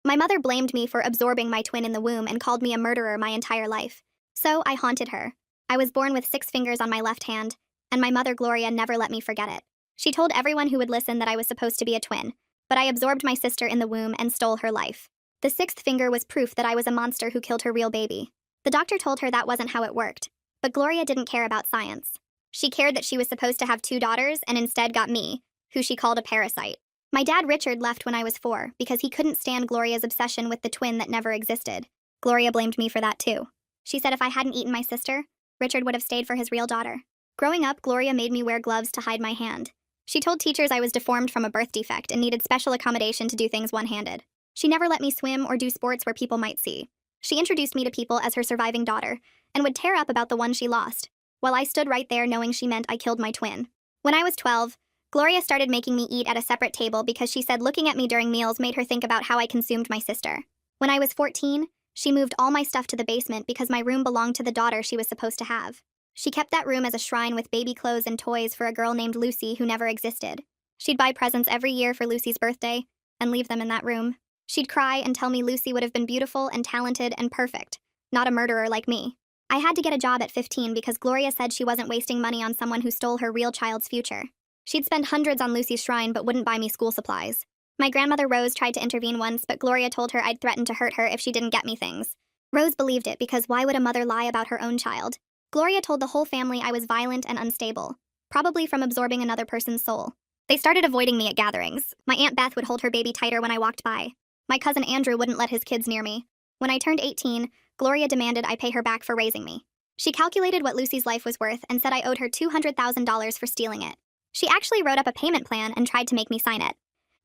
My mother blamed me for absorbing my twin in the womb and called me a murderer my entire life. So I haunted her. I was born with 6 fingers on my left hand, and my mother Gloria never let me forget it. She told everyone who would listen that I was supposed to be a twin, but I absorbed my sister in the womb and stole her life. The 6th finger was proof that I was a monster who killed her real baby. The doctor told her that wasn't how it worked, but Gloria didn't care about science. She cared that she was supposed to have 2 daughters and instead got me, who she called a parasite. My dad Richard left when I was 4 because he couldn't stand Gloria's obsession with the twin that never existed. Gloria blamed me for that too. She said if I hadn't eaten my sister, Richard would have stayed for his real daughter. Growing up, Gloria made me wear gloves to hide my hand. She told teachers I was deformed from a birth defect and needed special accommodation to do things one-handed. She never let me swim or do sports where people might see. She introduced me to people as her surviving daughter and would tear up about the one she lost, while I stood right there knowing she meant I killed my twin. When I was 12, Gloria started making me eat at a separate table because she said looking at me during meals made her think about how I consumed my sister. When I was 14, she moved all my stuff to the basement because my room belonged to the daughter she was supposed to have. She kept that room as a shrine with baby clothes and toys for a girl named Lucy who never existed. She'd buy presents every year for Lucy's birthday and leave them in that room. She'd cry and tell me Lucy would have been beautiful and talented and perfect, not a murderer like me. I had to get a job at 15 because Gloria said she wasn't wasting money on someone who stole her real child's future. She'd spend hundreds on Lucy's shrine but wouldn't buy me school supplies. My grandmother Rose tried to intervene once, but Gloria told her I'd threatened to hurt her if she didn't get me things. Rose believed it because why would a mother lie about her own child? Gloria told the whole family I was violent and unstable, probably from absorbing another person's soul. They started avoiding me at gatherings. My Aunt Beth would hold her baby tighter when I walked by. My cousin Andrew wouldn't let his kids near me. When I turned 18, Gloria demanded I pay her back for raising me. She calculated what Lucy's life was worth and said I owed her $200,000 for stealing it. She actually wrote up a payment plan and tried to make me sign it.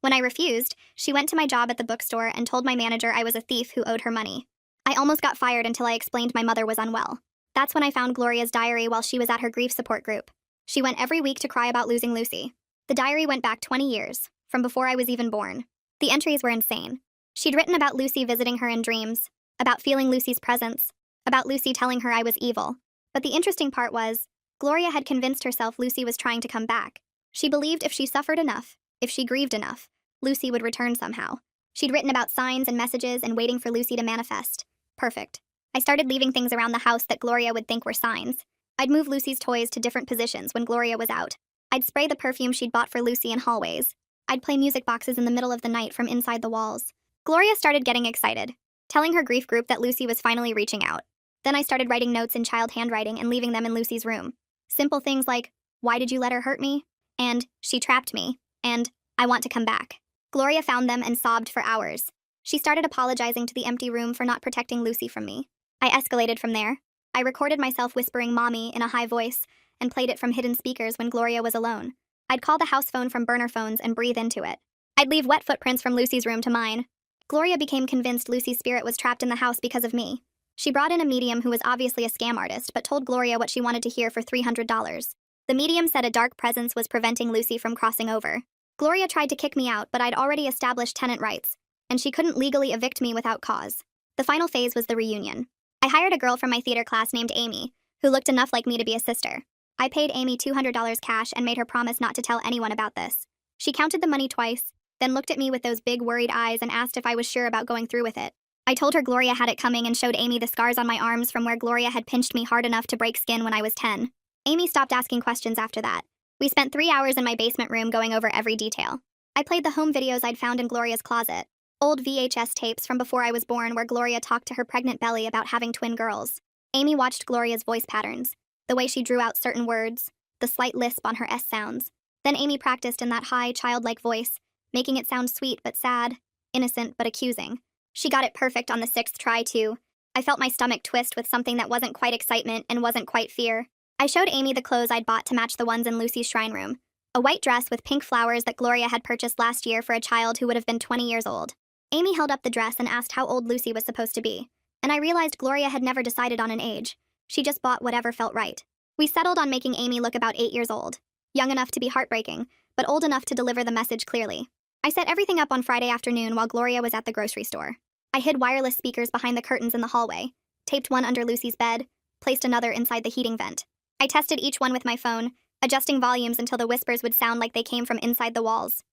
When I refused, she went to my job at the bookstore and told my manager I was a thief who owed her money. I almost got fired until I explained my mother was unwell. That's when I found Gloria's diary while she was at her grief support group. She went every week to cry about losing Lucy. The diary went back 20 years, from before I was even born. The entries were insane. She'd written about Lucy visiting her in dreams, about feeling Lucy's presence, about Lucy telling her I was evil. But the interesting part was, Gloria had convinced herself Lucy was trying to come back. She believed if she suffered enough, if she grieved enough, Lucy would return somehow. She'd written about signs and messages and waiting for Lucy to manifest. Perfect. I started leaving things around the house that Gloria would think were signs. I'd move Lucy's toys to different positions when Gloria was out. I'd spray the perfume she'd bought for Lucy in hallways. I'd play music boxes in the middle of the night from inside the walls. Gloria started getting excited, telling her grief group that Lucy was finally reaching out. Then I started writing notes in child handwriting and leaving them in Lucy's room. Simple things like, "Why did you let her hurt me?" And "She trapped me," and "I want to come back." Gloria found them and sobbed for hours. She started apologizing to the empty room for not protecting Lucy from me. I escalated from there. I recorded myself whispering "Mommy" in a high voice and played it from hidden speakers when Gloria was alone. I'd call the house phone from burner phones and breathe into it. I'd leave wet footprints from Lucy's room to mine. Gloria became convinced Lucy's spirit was trapped in the house because of me. She brought in a medium who was obviously a scam artist but told Gloria what she wanted to hear for $300. The medium said a dark presence was preventing Lucy from crossing over. Gloria tried to kick me out, but I'd already established tenant rights, and she couldn't legally evict me without cause. The final phase was the reunion. I hired a girl from my theater class named Amy, who looked enough like me to be a sister. I paid Amy $200 cash and made her promise not to tell anyone about this. She counted the money twice, then looked at me with those big worried eyes and asked if I was sure about going through with it. I told her Gloria had it coming and showed Amy the scars on my arms from where Gloria had pinched me hard enough to break skin when I was 10. Amy stopped asking questions after that. We spent 3 hours in my basement room going over every detail. I played the home videos I'd found in Gloria's closet. Old VHS tapes from before I was born where Gloria talked to her pregnant belly about having twin girls. Amy watched Gloria's voice patterns, the way she drew out certain words, the slight lisp on her S sounds. Then Amy practiced in that high, childlike voice, making it sound sweet but sad, innocent but accusing. She got it perfect on the 6th try, too. I felt my stomach twist with something that wasn't quite excitement and wasn't quite fear. I showed Amy the clothes I'd bought to match the ones in Lucy's shrine room. A white dress with pink flowers that Gloria had purchased last year for a child who would have been 20 years old. Amy held up the dress and asked how old Lucy was supposed to be. And I realized Gloria had never decided on an age. She just bought whatever felt right. We settled on making Amy look about 8 years old. Young enough to be heartbreaking, but old enough to deliver the message clearly. I set everything up on Friday afternoon while Gloria was at the grocery store. I hid wireless speakers behind the curtains in the hallway, taped one under Lucy's bed, placed another inside the heating vent. I tested each one with my phone, adjusting volumes until the whispers would sound like they came from inside the walls.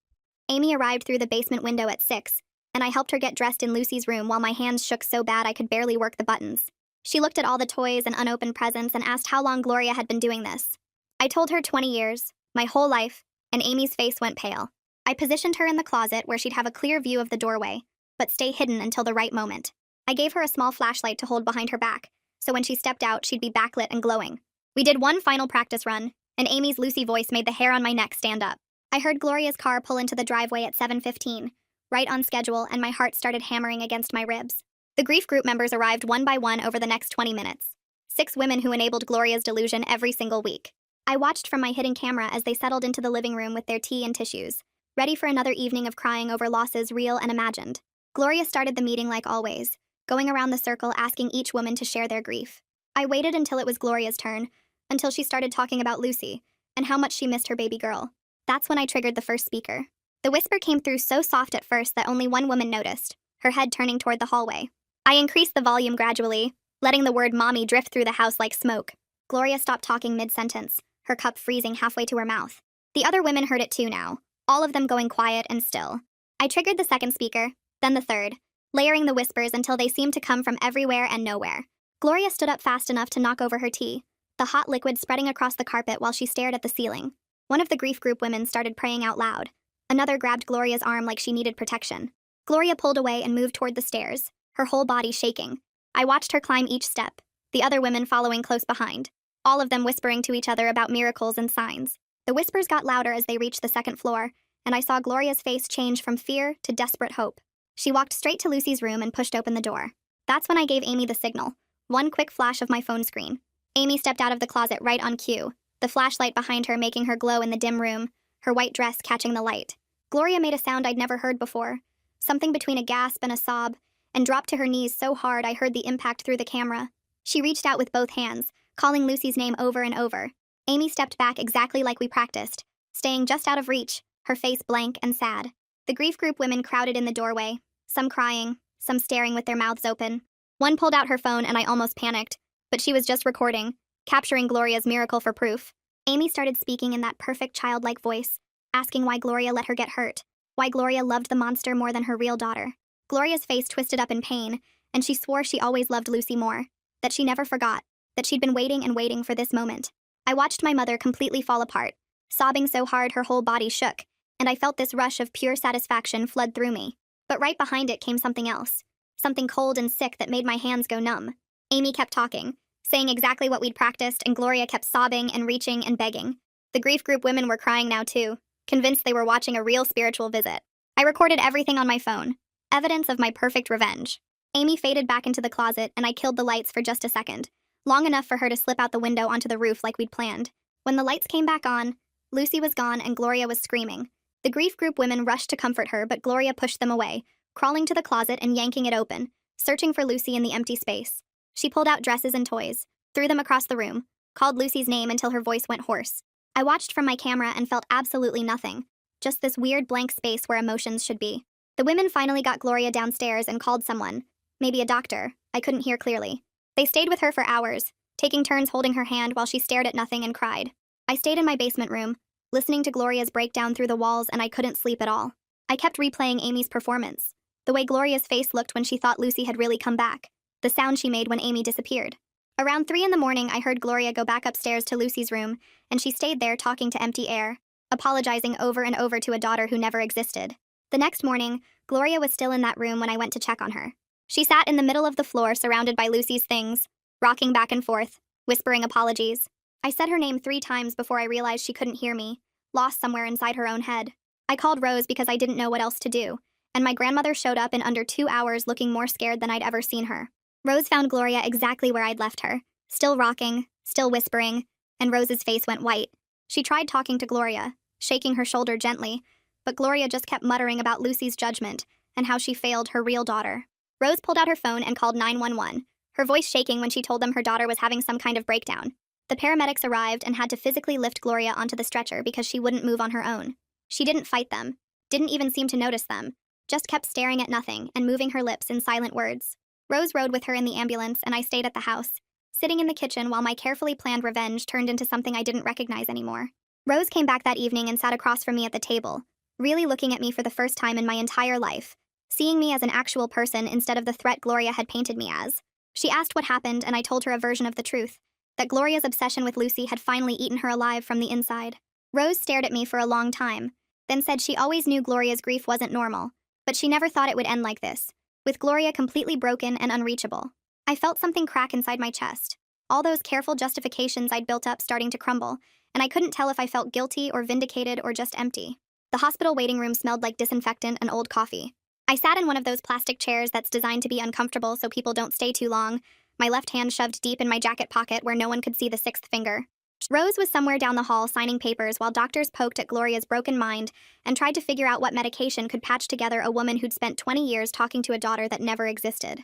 Amy arrived through the basement window at 6, and I helped her get dressed in Lucy's room while my hands shook so bad I could barely work the buttons. She looked at all the toys and unopened presents and asked how long Gloria had been doing this. I told her 20 years, my whole life, and Amy's face went pale. I positioned her in the closet where she'd have a clear view of the doorway, but stay hidden until the right moment. I gave her a small flashlight to hold behind her back, so when she stepped out, she'd be backlit and glowing. We did one final practice run, and Amy's Lucy voice made the hair on my neck stand up. I heard Gloria's car pull into the driveway at 7:15, right on schedule, and my heart started hammering against my ribs. The grief group members arrived one by one over the next 20 minutes. 6 women who enabled Gloria's delusion every single week. I watched from my hidden camera as they settled into the living room with their tea and tissues, ready for another evening of crying over losses real and imagined. Gloria started the meeting like always, going around the circle asking each woman to share their grief. I waited until it was Gloria's turn, until she started talking about Lucy, and how much she missed her baby girl. That's when I triggered the first speaker. The whisper came through so soft at first that only one woman noticed, her head turning toward the hallway. I increased the volume gradually, letting the word mommy drift through the house like smoke. Gloria stopped talking mid-sentence, her cup freezing halfway to her mouth. The other women heard it too now, all of them going quiet and still. I triggered the second speaker, then the third, layering the whispers until they seemed to come from everywhere and nowhere. Gloria stood up fast enough to knock over her tea, the hot liquid spreading across the carpet while she stared at the ceiling. One of the grief group women started praying out loud. Another grabbed Gloria's arm like she needed protection. Gloria pulled away and moved toward the stairs, her whole body shaking. I watched her climb each step, the other women following close behind, all of them whispering to each other about miracles and signs. The whispers got louder as they reached the second floor, and I saw Gloria's face change from fear to desperate hope. She walked straight to Lucy's room and pushed open the door. That's when I gave Amy the signal, one quick flash of my phone screen. Amy stepped out of the closet right on cue, the flashlight behind her making her glow in the dim room, her white dress catching the light. Gloria made a sound I'd never heard before, something between a gasp and a sob, and dropped to her knees so hard I heard the impact through the camera. She reached out with both hands, calling Lucy's name over and over. Amy stepped back exactly like we practiced, staying just out of reach, her face blank and sad. The grief group women crowded in the doorway, some crying, some staring with their mouths open. One pulled out her phone and I almost panicked, but she was just recording, capturing Gloria's miracle for proof. Amy started speaking in that perfect childlike voice, asking why Gloria let her get hurt, why Gloria loved the monster more than her real daughter. Gloria's face twisted up in pain, and she swore she always loved Lucy more, that she never forgot, that she'd been waiting and waiting for this moment. I watched my mother completely fall apart, sobbing so hard her whole body shook, and I felt this rush of pure satisfaction flood through me. But right behind it came something else, something cold and sick that made my hands go numb. Amy kept talking, saying exactly what we'd practiced, and Gloria kept sobbing and reaching and begging. The grief group women were crying now too, convinced they were watching a real spiritual visit. I recorded everything on my phone, evidence of my perfect revenge. Amy faded back into the closet, and I killed the lights for just a second, long enough for her to slip out the window onto the roof like we'd planned. When the lights came back on, Lucy was gone and Gloria was screaming. The grief group women rushed to comfort her, but Gloria pushed them away, crawling to the closet and yanking it open, searching for Lucy in the empty space. She pulled out dresses and toys, threw them across the room, called Lucy's name until her voice went hoarse. I watched from my camera and felt absolutely nothing, just this weird blank space where emotions should be. The women finally got Gloria downstairs and called someone, maybe a doctor, I couldn't hear clearly. They stayed with her for hours, taking turns holding her hand while she stared at nothing and cried. I stayed in my basement room, listening to Gloria's breakdown through the walls, and I couldn't sleep at all. I kept replaying Amy's performance, the way Gloria's face looked when she thought Lucy had really come back, the sound she made when Amy disappeared. Around 3 in the morning, I heard Gloria go back upstairs to Lucy's room, and she stayed there talking to empty air, apologizing over and over to a daughter who never existed. The next morning, Gloria was still in that room when I went to check on her. She sat in the middle of the floor surrounded by Lucy's things, rocking back and forth, whispering apologies. I said her name 3 times before I realized she couldn't hear me, lost somewhere inside her own head. I called Rose because I didn't know what else to do, and my grandmother showed up in under 2 hours looking more scared than I'd ever seen her. Rose found Gloria exactly where I'd left her, still rocking, still whispering, and Rose's face went white. She tried talking to Gloria, shaking her shoulder gently, but Gloria just kept muttering about Lucy's judgment and how she failed her real daughter. Rose pulled out her phone and called 911, her voice shaking when she told them her daughter was having some kind of breakdown. The paramedics arrived and had to physically lift Gloria onto the stretcher because she wouldn't move on her own. She didn't fight them, didn't even seem to notice them, just kept staring at nothing and moving her lips in silent words. Rose rode with her in the ambulance, and I stayed at the house, sitting in the kitchen while my carefully planned revenge turned into something I didn't recognize anymore. Rose came back that evening and sat across from me at the table, really looking at me for the first time in my entire life, seeing me as an actual person instead of the threat Gloria had painted me as. She asked what happened, and I told her a version of the truth, that Gloria's obsession with Lucy had finally eaten her alive from the inside. Rose stared at me for a long time, then said she always knew Gloria's grief wasn't normal, but she never thought it would end like this, with Gloria completely broken and unreachable. I felt something crack inside my chest, all those careful justifications I'd built up starting to crumble, and I couldn't tell if I felt guilty or vindicated or just empty. The hospital waiting room smelled like disinfectant and old coffee. I sat in one of those plastic chairs that's designed to be uncomfortable so people don't stay too long, my left hand shoved deep in my jacket pocket where no one could see the sixth finger. Rose was somewhere down the hall signing papers while doctors poked at Gloria's broken mind and tried to figure out what medication could patch together a woman who'd spent 20 years talking to a daughter that never existed.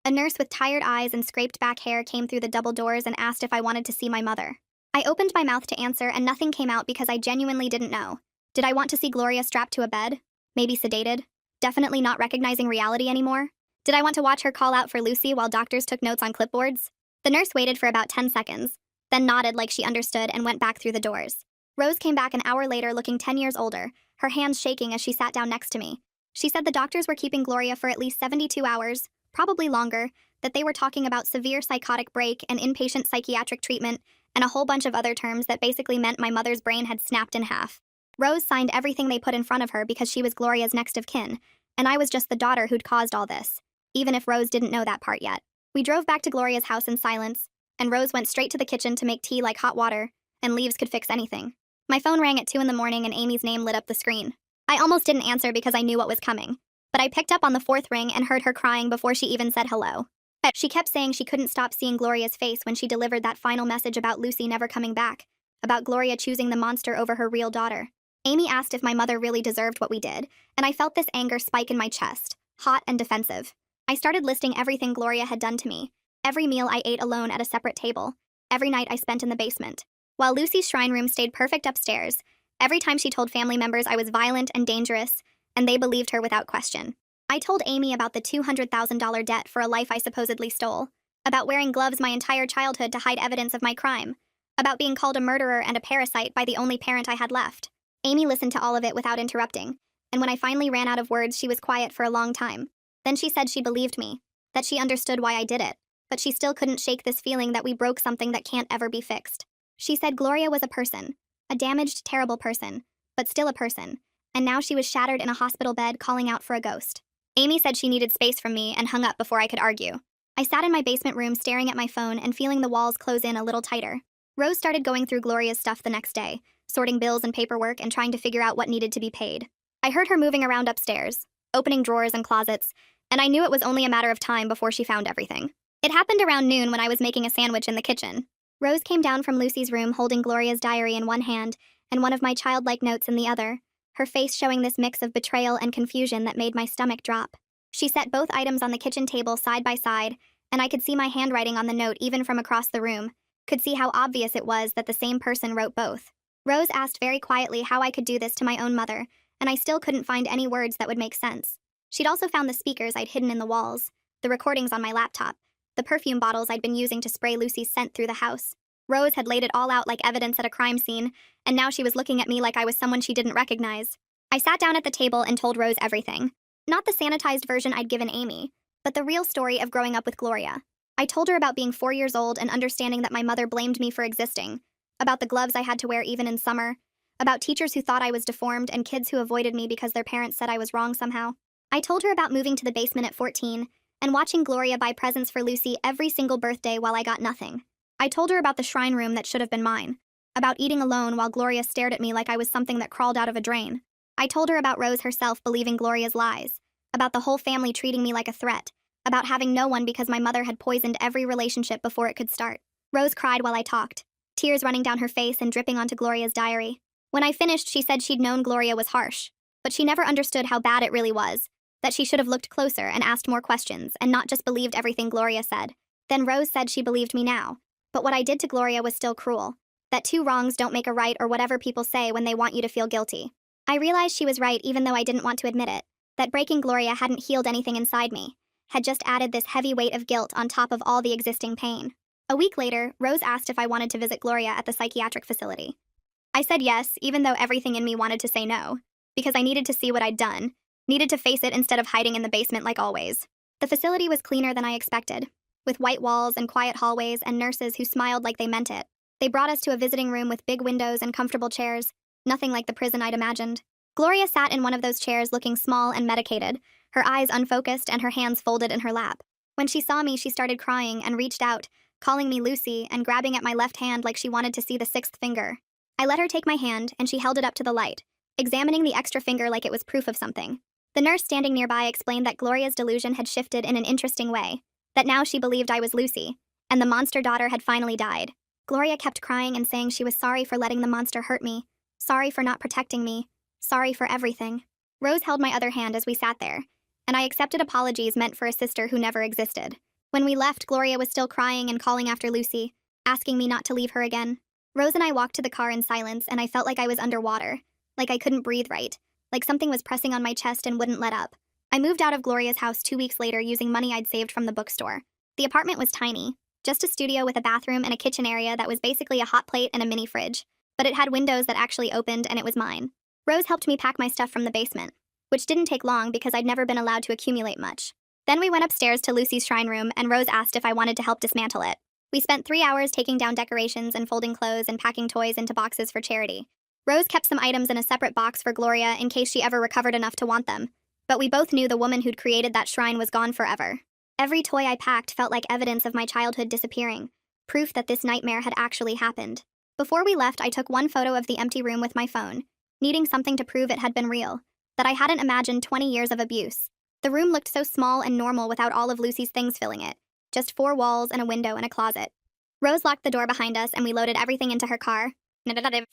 A nurse with tired eyes and scraped back hair came through the double doors and asked if I wanted to see my mother. I opened my mouth to answer and nothing came out because I genuinely didn't know. Did I want to see Gloria strapped to a bed? Maybe sedated? Definitely not recognizing reality anymore? Did I want to watch her call out for Lucy while doctors took notes on clipboards? The nurse waited for about 10 seconds, then nodded like she understood and went back through the doors. Rose came back an hour later looking 10 years older, her hands shaking as she sat down next to me. She said the doctors were keeping Gloria for at least 72 hours, probably longer, that they were talking about severe psychotic break and inpatient psychiatric treatment, and a whole bunch of other terms that basically meant my mother's brain had snapped in half. Rose signed everything they put in front of her because she was Gloria's next of kin, and I was just the daughter who'd caused all this, even if Rose didn't know that part yet. We drove back to Gloria's house in silence, and Rose went straight to the kitchen to make tea like hot water, and leaves could fix anything. My phone rang at 2 in the morning and Amy's name lit up the screen. I almost didn't answer because I knew what was coming, but I picked up on the fourth ring and heard her crying before she even said hello. She kept saying she couldn't stop seeing Gloria's face when she delivered that final message about Lucy never coming back, about Gloria choosing the monster over her real daughter. Amy asked if my mother really deserved what we did, and I felt this anger spike in my chest, hot and defensive. I started listing everything Gloria had done to me, every meal I ate alone at a separate table, every night I spent in the basement. While Lucy's shrine room stayed perfect upstairs, every time she told family members I was violent and dangerous, and they believed her without question. I told Amy about the $200,000 debt for a life I supposedly stole, about wearing gloves my entire childhood to hide evidence of my crime, about being called a murderer and a parasite by the only parent I had left. Amy listened to all of it without interrupting, and when I finally ran out of words, she was quiet for a long time. Then she said she believed me, that she understood why I did it, but she still couldn't shake this feeling that we broke something that can't ever be fixed. She said Gloria was a person, a damaged, terrible person, but still a person, and now she was shattered in a hospital bed calling out for a ghost. Amy said she needed space from me and hung up before I could argue. I sat in my basement room staring at my phone and feeling the walls close in a little tighter. Rose started going through Gloria's stuff the next day, sorting bills and paperwork and trying to figure out what needed to be paid. I heard her moving around upstairs, opening drawers and closets, and I knew it was only a matter of time before she found everything. It happened around noon when I was making a sandwich in the kitchen. Rose came down from Lucy's room holding Gloria's diary in one hand and one of my childlike notes in the other, her face showing this mix of betrayal and confusion that made my stomach drop. She set both items on the kitchen table side by side, and I could see my handwriting on the note even from across the room, could see how obvious it was that the same person wrote both. Rose asked very quietly how I could do this to my own mother, and I still couldn't find any words that would make sense. She'd also found the speakers I'd hidden in the walls, the recordings on my laptop, the perfume bottles I'd been using to spray Lucy's scent through the house. Rose had laid it all out like evidence at a crime scene, and now she was looking at me like I was someone she didn't recognize. I sat down at the table and told Rose everything. Not the sanitized version I'd given Amy, but the real story of growing up with Gloria. I told her about being 4 years old and understanding that my mother blamed me for existing, about the gloves I had to wear even in summer, about teachers who thought I was deformed and kids who avoided me because their parents said I was wrong somehow. I told her about moving to the basement at 14 and watching Gloria buy presents for Lucy every single birthday while I got nothing. I told her about the shrine room that should have been mine, about eating alone while Gloria stared at me like I was something that crawled out of a drain. I told her about Rose herself believing Gloria's lies, about the whole family treating me like a threat, about having no one because my mother had poisoned every relationship before it could start. Rose cried while I talked, tears running down her face and dripping onto Gloria's diary. When I finished, she said she'd known Gloria was harsh, but she never understood how bad it really was, that she should have looked closer and asked more questions and not just believed everything Gloria said. Then Rose said she believed me now, but what I did to Gloria was still cruel, that two wrongs don't make a right or whatever people say when they want you to feel guilty. I realized she was right even though I didn't want to admit it, that breaking Gloria hadn't healed anything inside me, had just added this heavy weight of guilt on top of all the existing pain. A week later, Rose asked if I wanted to visit Gloria at the psychiatric facility. I said yes, even though everything in me wanted to say no, because I needed to see what I'd done, Needed to face it instead of hiding in the basement like always. The facility was cleaner than I expected, with white walls and quiet hallways and nurses who smiled like they meant it. They brought us to a visiting room with big windows and comfortable chairs, nothing like the prison I'd imagined. Gloria sat in one of those chairs looking small and medicated, her eyes unfocused and her hands folded in her lap. When she saw me, she started crying and reached out, calling me Lucy and grabbing at my left hand like she wanted to see the sixth finger. I let her take my hand and she held it up to the light, examining the extra finger like it was proof of something. The nurse standing nearby explained that Gloria's delusion had shifted in an interesting way, that now she believed I was Lucy, and the monster daughter had finally died. Gloria kept crying and saying she was sorry for letting the monster hurt me, sorry for not protecting me, sorry for everything. Rose held my other hand as we sat there, and I accepted apologies meant for a sister who never existed. When we left, Gloria was still crying and calling after Lucy, asking me not to leave her again. Rose and I walked to the car in silence, and I felt like I was underwater, like I couldn't breathe right, like something was pressing on my chest and wouldn't let up. I moved out of Gloria's house 2 weeks later using money I'd saved from the bookstore. The apartment was tiny, just a studio with a bathroom and a kitchen area that was basically a hot plate and a mini fridge, but it had windows that actually opened and it was mine. Rose helped me pack my stuff from the basement, which didn't take long because I'd never been allowed to accumulate much. Then we went upstairs to Lucy's shrine room and Rose asked if I wanted to help dismantle it. We spent 3 hours taking down decorations and folding clothes and packing toys into boxes for charity. Rose kept some items in a separate box for Gloria in case she ever recovered enough to want them, but we both knew the woman who'd created that shrine was gone forever. Every toy I packed felt like evidence of my childhood disappearing, proof that this nightmare had actually happened. Before we left, I took one photo of the empty room with my phone, needing something to prove it had been real, that I hadn't imagined 20 years of abuse. The room looked so small and normal without all of Lucy's things filling it, just 4 walls and a window and a closet. Rose locked the door behind us and we loaded everything into her car.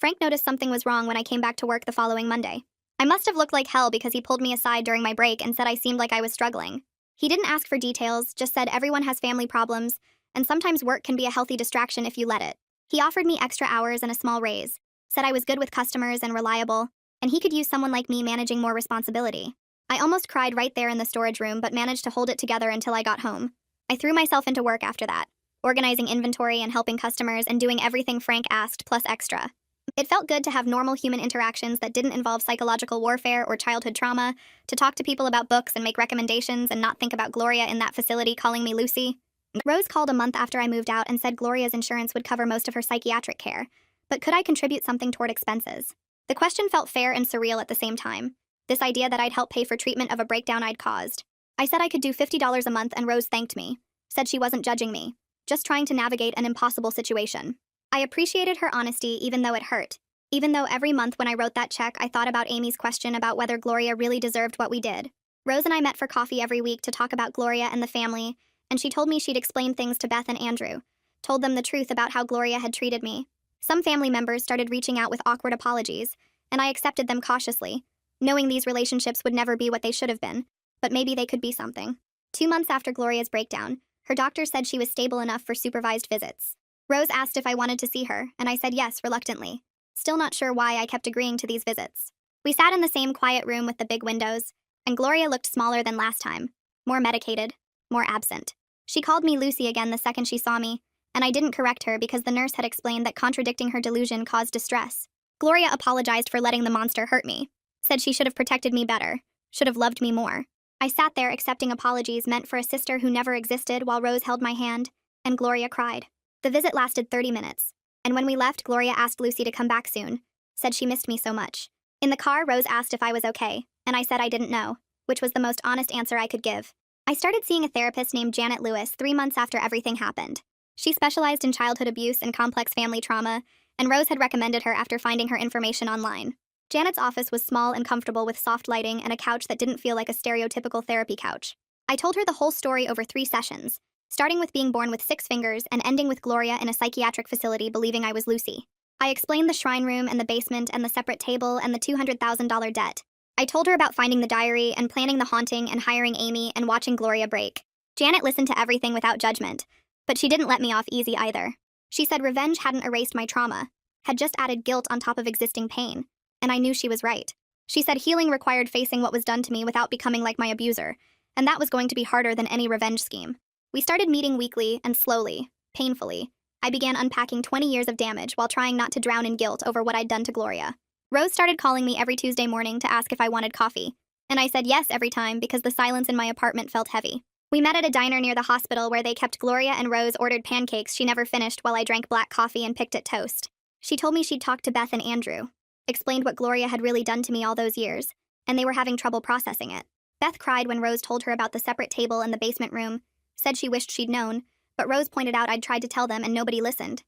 Frank noticed something was wrong when I came back to work the following Monday. I must have looked like hell because he pulled me aside during my break and said I seemed like I was struggling. He didn't ask for details, just said everyone has family problems, and sometimes work can be a healthy distraction if you let it. He offered me extra hours and a small raise, said I was good with customers and reliable, and he could use someone like me managing more responsibility. I almost cried right there in the storage room but managed to hold it together until I got home. I threw myself into work after that, organizing inventory and helping customers and doing everything Frank asked plus extra. It felt good to have normal human interactions that didn't involve psychological warfare or childhood trauma, to talk to people about books and make recommendations and not think about Gloria in that facility calling me Lucy. Rose called a month after I moved out and said Gloria's insurance would cover most of her psychiatric care, but could I contribute something toward expenses? The question felt fair and surreal at the same time, this idea that I'd help pay for treatment of a breakdown I'd caused. I said I could do $50 a month and Rose thanked me, said she wasn't judging me, just trying to navigate an impossible situation. I appreciated her honesty even though it hurt. Even though every month when I wrote that check, I thought about Amy's question about whether Gloria really deserved what we did. Rose and I met for coffee every week to talk about Gloria and the family, and she told me she'd explained things to Beth and Andrew, told them the truth about how Gloria had treated me. Some family members started reaching out with awkward apologies, and I accepted them cautiously, knowing these relationships would never be what they should have been, but maybe they could be something. 2 months after Gloria's breakdown, her doctor said she was stable enough for supervised visits. Rose asked if I wanted to see her, and I said yes reluctantly, still not sure why I kept agreeing to these visits. We sat in the same quiet room with the big windows, and Gloria looked smaller than last time, more medicated, more absent. She called me Lucy again the second she saw me, and I didn't correct her because the nurse had explained that contradicting her delusion caused distress. Gloria apologized for letting the monster hurt me, said she should have protected me better, should have loved me more. I sat there accepting apologies meant for a sister who never existed while Rose held my hand, and Gloria cried. The visit lasted 30 minutes, and when we left, Gloria asked Lucy to come back soon, said she missed me so much. In the car, Rose asked if I was okay, and I said I didn't know, which was the most honest answer I could give. I started seeing a therapist named Janet Lewis 3 months after everything happened. She specialized in childhood abuse and complex family trauma, and Rose had recommended her after finding her information online. Janet's office was small and comfortable with soft lighting and a couch that didn't feel like a stereotypical therapy couch. I told her the whole story over 3 sessions, starting with being born with 6 fingers and ending with Gloria in a psychiatric facility believing I was Lucy. I explained the shrine room and the basement and the separate table and the $200,000 debt. I told her about finding the diary and planning the haunting and hiring Amy and watching Gloria break. Janet listened to everything without judgment, but she didn't let me off easy either. She said revenge hadn't erased my trauma, had just added guilt on top of existing pain, and I knew she was right. She said healing required facing what was done to me without becoming like my abuser, and that was going to be harder than any revenge scheme. We started meeting weekly, and slowly, painfully, I began unpacking 20 years of damage while trying not to drown in guilt over what I'd done to Gloria. Rose started calling me every Tuesday morning to ask if I wanted coffee, And I said yes every time because the silence in my apartment felt heavy. We met at a diner near the hospital where they kept. Gloria and Rose ordered pancakes she never finished while I drank black coffee and picked at toast. She told me she'd talked to Beth and Andrew, explained what Gloria had really done to me all those years, and they were having trouble processing it. Beth cried when Rose told her about the separate table in the basement room, said she wished she'd known, but Rose pointed out I'd tried to tell them and nobody listened.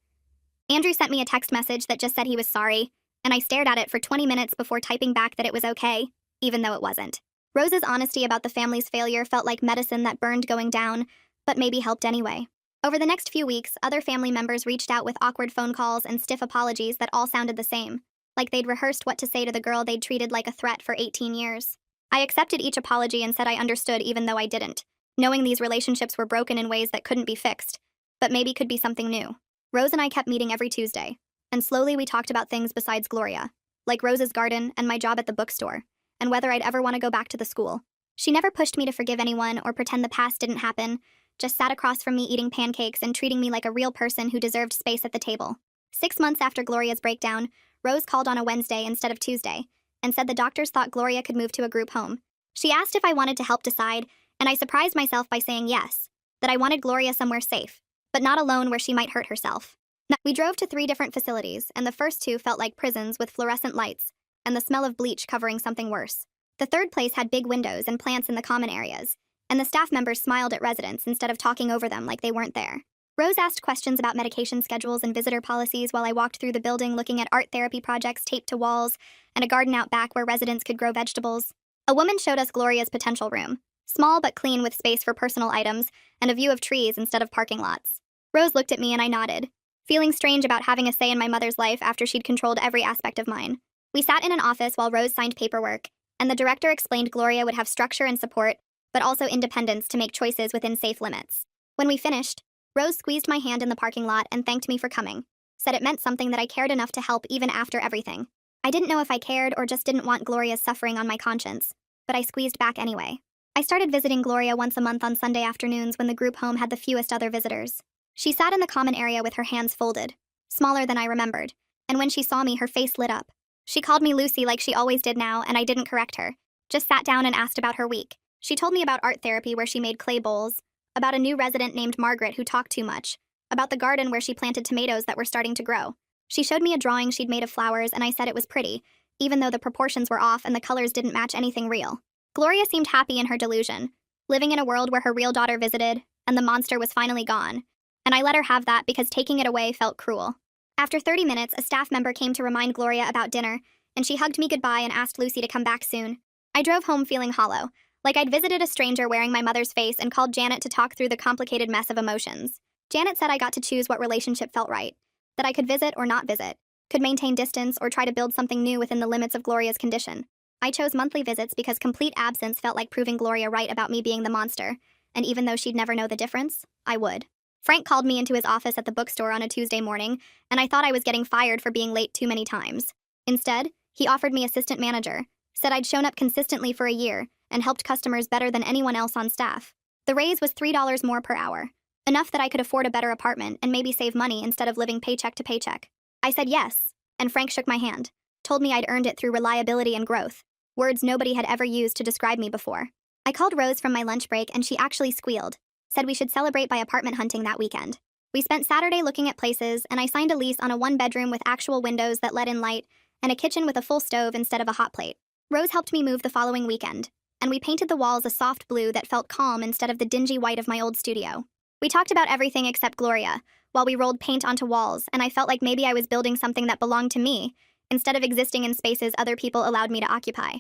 Andrew sent me a text message that just said he was sorry, and I stared at it for 20 minutes before typing back that it was okay, even though it wasn't. Rose's honesty about the family's failure felt like medicine that burned going down, but maybe helped anyway. Over the next few weeks, other family members reached out with awkward phone calls and stiff apologies that all sounded the same, like they'd rehearsed what to say to the girl they'd treated like a threat for 18 years. I accepted each apology and said I understood even though I didn't, knowing these relationships were broken in ways that couldn't be fixed, but maybe could be something new. Rose and I kept meeting every Tuesday, and slowly we talked about things besides Gloria, like Rose's garden and my job at the bookstore, and whether I'd ever want to go back to the school. She never pushed me to forgive anyone or pretend the past didn't happen, just sat across from me eating pancakes and treating me like a real person who deserved space at the table. 6 months after Gloria's breakdown, Rose called on a Wednesday instead of Tuesday, and said the doctors thought Gloria could move to a group home. She asked if I wanted to help decide, and I surprised myself by saying yes, that I wanted Gloria somewhere safe, but not alone where she might hurt herself. We drove to 3 different facilities, and the first 2 felt like prisons with fluorescent lights, and the smell of bleach covering something worse. The third place had big windows and plants in the common areas, and the staff members smiled at residents instead of talking over them like they weren't there. Rose asked questions about medication schedules and visitor policies while I walked through the building looking at art therapy projects taped to walls and a garden out back where residents could grow vegetables. A woman showed us Gloria's potential room, small but clean with space for personal items and a view of trees instead of parking lots. Rose looked at me and I nodded, feeling strange about having a say in my mother's life after she'd controlled every aspect of mine. We sat in an office while Rose signed paperwork, and the director explained Gloria would have structure and support, but also independence to make choices within safe limits. When we finished, Rose squeezed my hand in the parking lot and thanked me for coming, said it meant something that I cared enough to help even after everything. I didn't know if I cared or just didn't want Gloria's suffering on my conscience, but I squeezed back anyway. I started visiting Gloria once a month on Sunday afternoons when the group home had the fewest other visitors. She sat in the common area with her hands folded, smaller than I remembered, and when she saw me, her face lit up. She called me Lucy like she always did now, and I didn't correct her, just sat down and asked about her week. She told me about art therapy where she made clay bowls, about a new resident named Margaret who talked too much, about the garden where she planted tomatoes that were starting to grow. She showed me a drawing she'd made of flowers, and I said it was pretty, even though the proportions were off and the colors didn't match anything real. Gloria seemed happy in her delusion, living in a world where her real daughter visited, and the monster was finally gone, and I let her have that because taking it away felt cruel. After 30 minutes, a staff member came to remind Gloria about dinner, and she hugged me goodbye and asked Lucy to come back soon. I drove home feeling hollow, like I'd visited a stranger wearing my mother's face, and called Janet to talk through the complicated mess of emotions. Janet said I got to choose what relationship felt right, that I could visit or not visit, could maintain distance or try to build something new within the limits of Gloria's condition. I chose monthly visits because complete absence felt like proving Gloria right about me being the monster, and even though she'd never know the difference, I would. Frank called me into his office at the bookstore on a Tuesday morning, and I thought I was getting fired for being late too many times. Instead, he offered me assistant manager, said I'd shown up consistently for a year, and helped customers better than anyone else on staff. The raise was $3 more per hour, enough that I could afford a better apartment and maybe save money instead of living paycheck to paycheck. I said yes, and Frank shook my hand, told me I'd earned it through reliability and growth, words nobody had ever used to describe me before. I called Rose from my lunch break and she actually squealed, said we should celebrate by apartment hunting that weekend. We spent Saturday looking at places, and I signed a lease on a 1-bedroom with actual windows that let in light, and a kitchen with a full stove instead of a hot plate. Rose helped me move the following weekend, and we painted the walls a soft blue that felt calm instead of the dingy white of my old studio. We talked about everything except Gloria, while we rolled paint onto walls, and I felt like maybe I was building something that belonged to me, instead of existing in spaces other people allowed me to occupy.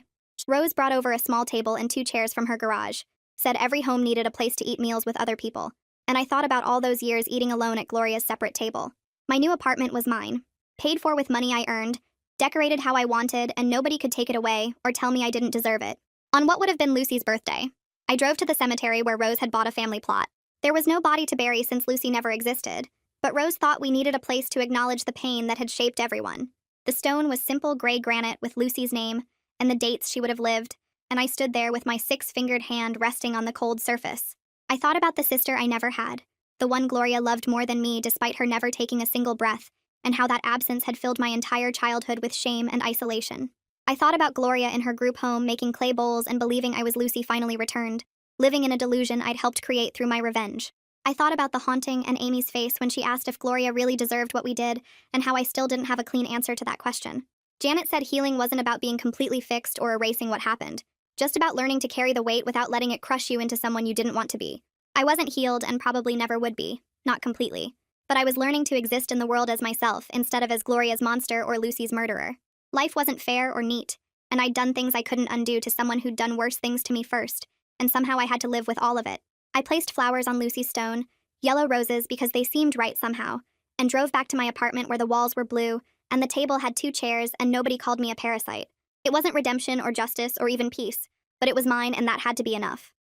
Rose brought over a small table and 2 chairs from her garage, said every home needed a place to eat meals with other people, and I thought about all those years eating alone at Gloria's separate table. My new apartment was mine, paid for with money I earned, decorated how I wanted, and nobody could take it away or tell me I didn't deserve it. On what would have been Lucy's birthday, I drove to the cemetery where Rose had bought a family plot. There was no body to bury since Lucy never existed, but Rose thought we needed a place to acknowledge the pain that had shaped everyone. The stone was simple gray granite with Lucy's name and the dates she would have lived, and I stood there with my 6-fingered hand resting on the cold surface. I thought about the sister I never had, the one Gloria loved more than me despite her never taking a single breath, and how that absence had filled my entire childhood with shame and isolation. I thought about Gloria in her group home making clay bowls and believing I was Lucy finally returned, living in a delusion I'd helped create through my revenge. I thought about the haunting and Amy's face when she asked if Gloria really deserved what we did, and how I still didn't have a clean answer to that question. Janet said healing wasn't about being completely fixed or erasing what happened, just about learning to carry the weight without letting it crush you into someone you didn't want to be. I wasn't healed and probably never would be, not completely. But I was learning to exist in the world as myself instead of as Gloria's monster or Lucy's murderer. Life wasn't fair or neat, and I'd done things I couldn't undo to someone who'd done worse things to me first, and somehow I had to live with all of it. I placed flowers on Lucy's stone, yellow roses because they seemed right somehow, and drove back to my apartment where the walls were blue, and the table had 2 chairs, and nobody called me a parasite. It wasn't redemption or justice or even peace, but it was mine, and that had to be enough.